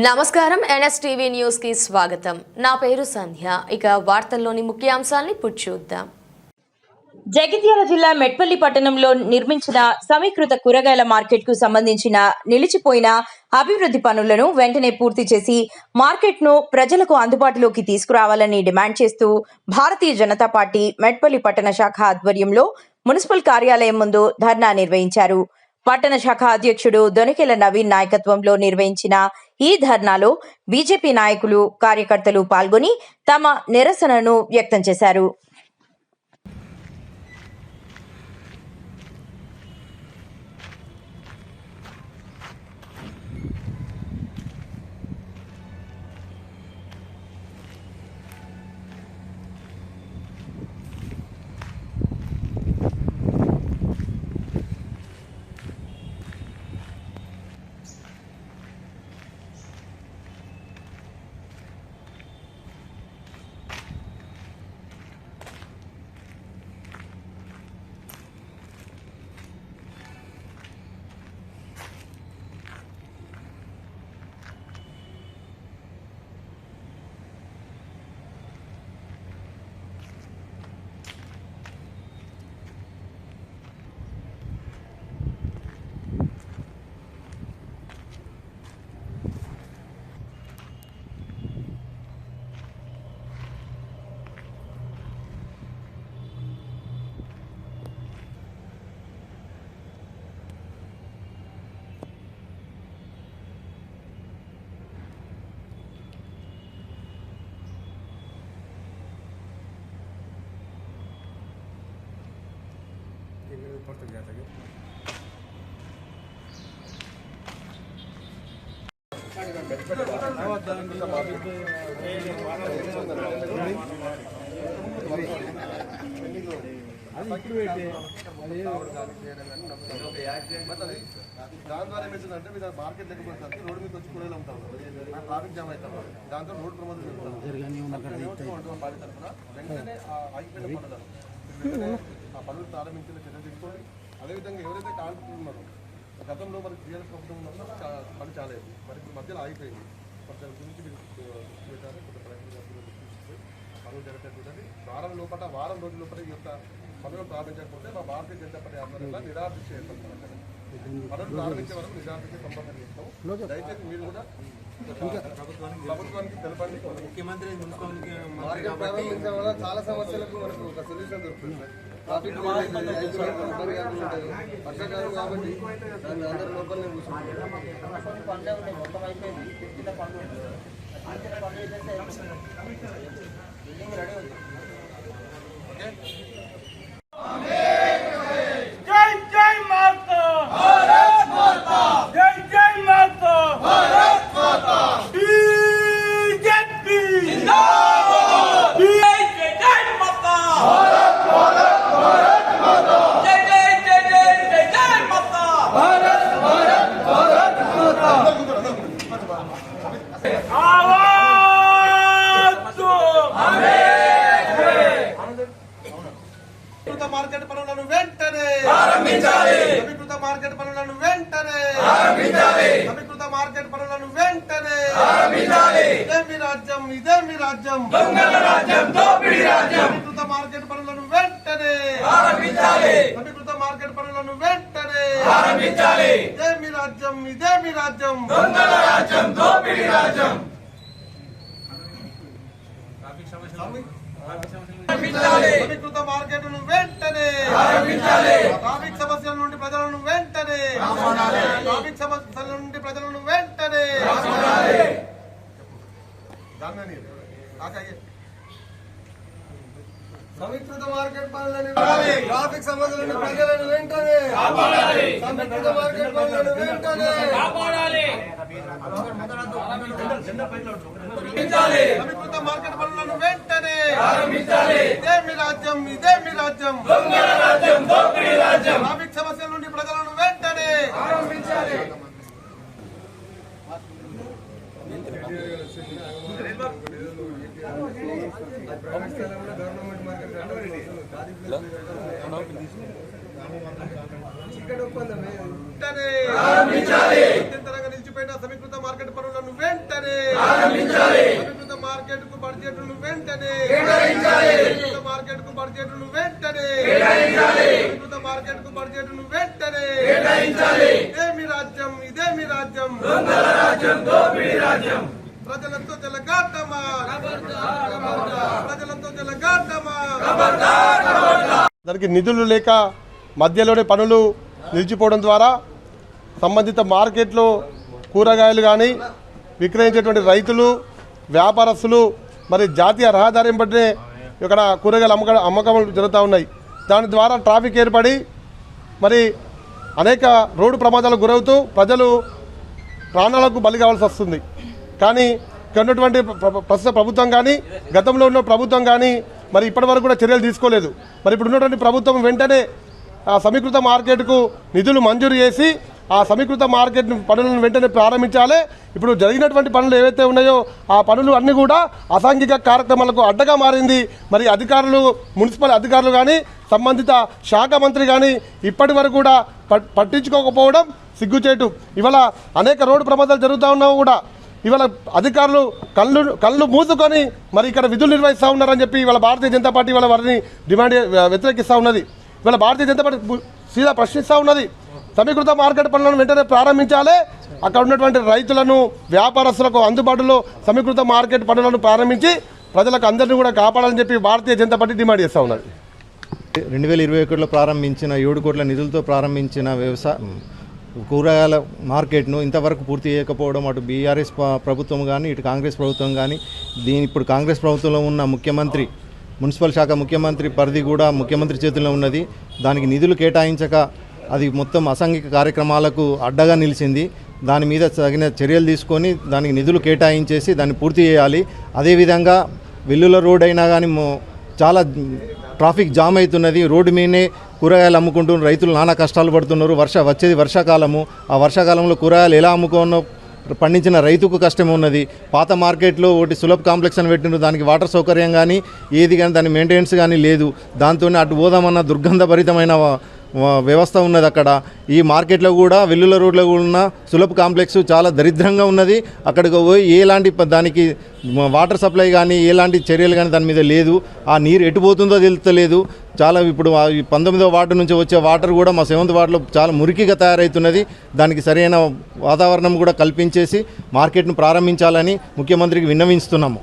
నమస్కారం NSTV news కి స్వాగతం. నా పేరు సంధ్య. ఇక వార్తల్లోని ముఖ్యాంశాలను ఇప్పుడు చూద్దాం. జగిత్యాల జిల్లా మెట్పల్లి పట్టణంలో నిర్మించిన సమీకృత కూరగాయల మార్కెట్ కు సంబంధించిన నిలిచిపోయిన అభివృద్ధి పనులను వెంటనే పూర్తి చేసి మార్కెట్ ను ప్రజలకు అందుబాటులోకి తీసుకురావాలని డిమాండ్ చేస్తూ భారతీయ జనతా పార్టీ మెట్పల్లి పట్టణ శాఖ ఆధ్వర్యంలో మున్సిపల్ కార్యాలయం ముందు ధర్నా నిర్వహించారు. పట్టణ శాఖ అధ్యక్షుడు దొనకెల నవీన్ నాయకత్వంలో నిర్వహించిన ఈ ధర్నాలో బీజేపీ నాయకులు, కార్యకర్తలు పాల్గొని తమ నిరసనను వ్యక్తం చేశారు. దాని ద్వారా ఏమవుతుందంటే మీరు మార్కెట్ లేకపోతే రోడ్డు మీద వచ్చి కూరలు అమ్ముతాం, ట్రాఫిక్ జామ్ అవుతాం, దాంతో రోడ్డు ప్రమాదం పార్టీ తరఫున వెంటనే ఆగిపోయిన పనులను ఆ పనులు ప్రారంభించిన చర్య తీసుకోండి. అదేవిధంగా ఎవరైతే కాంట్రాక్టర్లు ఉన్నారో గతంలో మనకి టీఆర్ఎస్ ప్రభుత్వం ఉన్నప్పుడు పని చాలేదు, మరి ఇప్పుడు మధ్యలో ఆగిపోయింది. మరి దాని గురించి మీరు పెట్టారు, కొంత ప్రయత్నం పనులు జరగట్లేదు. వారం రోజుల లోపల ఈ యొక్క పనులు ప్రారంభించకపోతే మా భారతీయ జనతా పార్టీ ఆధ్వర్యంలో నిరాదీక్ష ఏర్పడుతున్నారు. పనులు ప్రారంభించే వరకు నిరాదీక్ష సంబంధం చేస్తాం. దయచేసి మీరు కూడా ప్రభుత్వానికి తెలపండి. ముఖ్యమంత్రి మార్కెట్ ప్రారంభించడం వల్ల చాలా సమస్యలకు మనకు ఒక సొల్యూషన్ దొరుకుతుంది. ట్రాఫిక్ వర్షాకాలం కాబట్టి దాన్ని అందరూ లోపలనే కూర్చుంటారు. మార్కెట్ పనులను వెంటనే ప్రారంభించాలి. సమీకృత మార్కెట్ పనులను వెంటనే ప్రారంభించాలి. సమీకృత మార్కెట్ పనులను వెంటనే ప్రారంభించాలి. ఇదే మీ రాజ్యం, ఇదే మీ రాజ్యం, దొంగల రాజ్యం, దోపిడీ రాజ్యం. సమీకృత మార్కెట్ పనులను వెంటనే ప్రారంభించాలి. సమీకృత మార్కెట్ పనులను వెంటనే ప్రారంభించాలి. ఇదే మీ రాజ్యం, ఇదే మీ రాజ్యం, దొంగల రాజ్యం, దోపిడీ రాజ్యం. సమీకృత మార్కెట్ను వెంటనే ప్రారంభించాలి. ట్రాఫిక్ సమస్యల నుండి ప్రజలను వెంటనే ట్రాఫిక్ సమస్యల నుండి ప్రజలను వెంటనే సమీకృత మార్కెట్ పనులను ట్రాఫిక్ సమస్యల నుండి ప్రజలను వెంటనే సమీకృత మార్కెట్ పనులను వెంటనే సమీకృత మార్కెట్ పనులను వెంటనే ఇదే మీ రాజ్యం, ఇదే మీ రాజ్యం, దొంగల రాజ్యం, దోపిడీ రాజ్యం. ట్రాఫిక్ సమస్యల నుండి ప్రజలను వెంటనే నిలిచిపోయిన నిలిచిపోయిన సమీకృత మార్కెట్ పనులను వెంటనే సమీకృత మార్కెట్ కు బడ్జెట్ను వెంటనే సమీకృత మార్కెట్ కు బడ్జెట్ను వెంటనే సమీకృత మార్కెట్ కు బడ్జెట్ను వెంటనే ఇదే మీ రాజ్యం ఇదే మీ రాజ్యం ప్రజలతో జలగాటమా ప్రజలతో జలగాటమా దానికి నిధులు లేక మధ్యలోనే పనులు నిలిచిపోవడం ద్వారా సంబంధిత మార్కెట్లో కూరగాయలు కానీ విక్రయించేటువంటి రైతులు వ్యాపారస్తులు మరి జాతీయ రహదారి వెంబడే ఇక్కడ కూరగాయల అమ్మకాలు జరుగుతూ ఉన్నాయి. దాని ద్వారా ట్రాఫిక్ ఏర్పడి మరి అనేక రోడ్డు ప్రమాదాలకు గురవుతూ ప్రజలు ప్రాణాలకు బలి కావాల్సి వస్తుంది. కానీ ఇక్కడ ఉన్నటువంటి ప్రస్తుత ప్రభుత్వం కానీ గతంలో ఉన్న ప్రభుత్వం కానీ మరి ఇప్పటివరకు కూడా చర్యలు తీసుకోలేదు. మరి ఇప్పుడు ఉన్నటువంటి ప్రభుత్వం వెంటనే ఆ సమీకృత మార్కెట్కు నిధులు మంజూరు చేసి ఆ సమీకృత మార్కెట్ పనులను వెంటనే ప్రారంభించాలి. ఇప్పుడు జరిగినటువంటి పనులు ఏవైతే ఉన్నాయో ఆ పనులు అన్నీ కూడా అసాంఘిక కార్యక్రమాలకు అడ్డగా మారింది. మరి అధికారులు మున్సిపల్ అధికారులు కానీ సంబంధిత శాఖ మంత్రి కానీ ఇప్పటి వరకు కూడా పట్టించుకోకపోవడం సిగ్గుచేటు. ఇవాళ అనేక రోడ్డు ప్రమాదాలు జరుగుతూ ఉన్నా కూడా ఇవాళ అధికారులు కళ్ళు మూసుకొని మరి ఇక్కడ విధులు నిర్వహిస్తూ ఉన్నారని చెప్పి ఇవాళ భారతీయ జనతా పార్టీ ఇవాళ వారిని డిమాండ్ వ్యతిరేకిస్తూ ఉన్నది. ఇవాళ భారతీయ జనతా పార్టీ సీదా ప్రశ్నిస్తూ ఉన్నది. సమీకృత మార్కెట్ పనులను వెంటనే ప్రారంభించాలి. అక్కడ ఉన్నటువంటి రైతులను వ్యాపారస్తులకు అందుబాటులో సమీకృత మార్కెట్ పనులను ప్రారంభించి ప్రజలకు అందరినీ కూడా కాపాడాలని చెప్పి భారతీయ జనతా పార్టీ డిమాండ్ చేస్తూ ఉన్నది. 2021లో ప్రారంభించిన 7 కోట్ల నిధులతో ప్రారంభించిన కూరగాయల మార్కెట్ను ఇంతవరకు పూర్తి చేయకపోవడం అటు బీఆర్ఎస్ ప్రభుత్వం కానీ ఇటు కాంగ్రెస్ ప్రభుత్వం కానీ ఇప్పుడు కాంగ్రెస్ ప్రభుత్వంలో ఉన్న ముఖ్యమంత్రి మున్సిపల్ శాఖ ముఖ్యమంత్రి పరిధి కూడా ముఖ్యమంత్రి చేతుల్లో ఉన్నది. దానికి నిధులు కేటాయించక అది మొత్తం అసాంఘిక కార్యక్రమాలకు అడ్డగా నిలిచింది. దాని మీద తగిన చర్యలు తీసుకొని దానికి నిధులు కేటాయించేసి దాన్ని పూర్తి చేయాలి. అదేవిధంగా వెల్లుల రోడ్ అయినా కానీ చాలా ట్రాఫిక్ జామ్ అవుతున్నది. రోడ్డు మీదనే కూరగాయలు అమ్ముకుంటున్న రైతులు నానా కష్టాలు పడుతున్నారు. వచ్చేది వర్షాకాలము. ఆ వర్షాకాలంలో కూరగాయలు ఎలా అమ్ముకోనో పండించిన రైతుకు కష్టం ఉన్నది. పాత మార్కెట్లో ఒకటి సులభ కాంప్లెక్స్ అని పెట్టిన దానికి వాటర్ సౌకర్యం కానీ ఏది కానీ దాని మెయింటెనెన్స్ కానీ లేదు. దాంతోనే అటు పోదామన్న దుర్గంధభరితమైన వ్యవస్థ ఉన్నది అక్కడ. ఈ మార్కెట్లో కూడా వెల్లుల రోడ్లో ఉన్న సులభ కాంప్లెక్స్ చాలా దరిద్రంగా ఉన్నది. అక్కడికి పోయి ఎలాంటి దానికి వాటర్ సప్లై కానీ ఎలాంటి చర్యలు కానీ దాని మీద లేదు. ఆ నీరు ఎటు పోతుందో తెలుస్తలేదు. చాలా ఇప్పుడు 19వ వార్డు నుంచి వచ్చే వాటర్ కూడా మా 7th వార్డులో చాలా మురికిగా తయారవుతున్నది. దానికి సరైన వాతావరణం కూడా కల్పించేసి మార్కెట్ను ప్రారంభించాలని ముఖ్యమంత్రికి విన్నవిస్తున్నాము.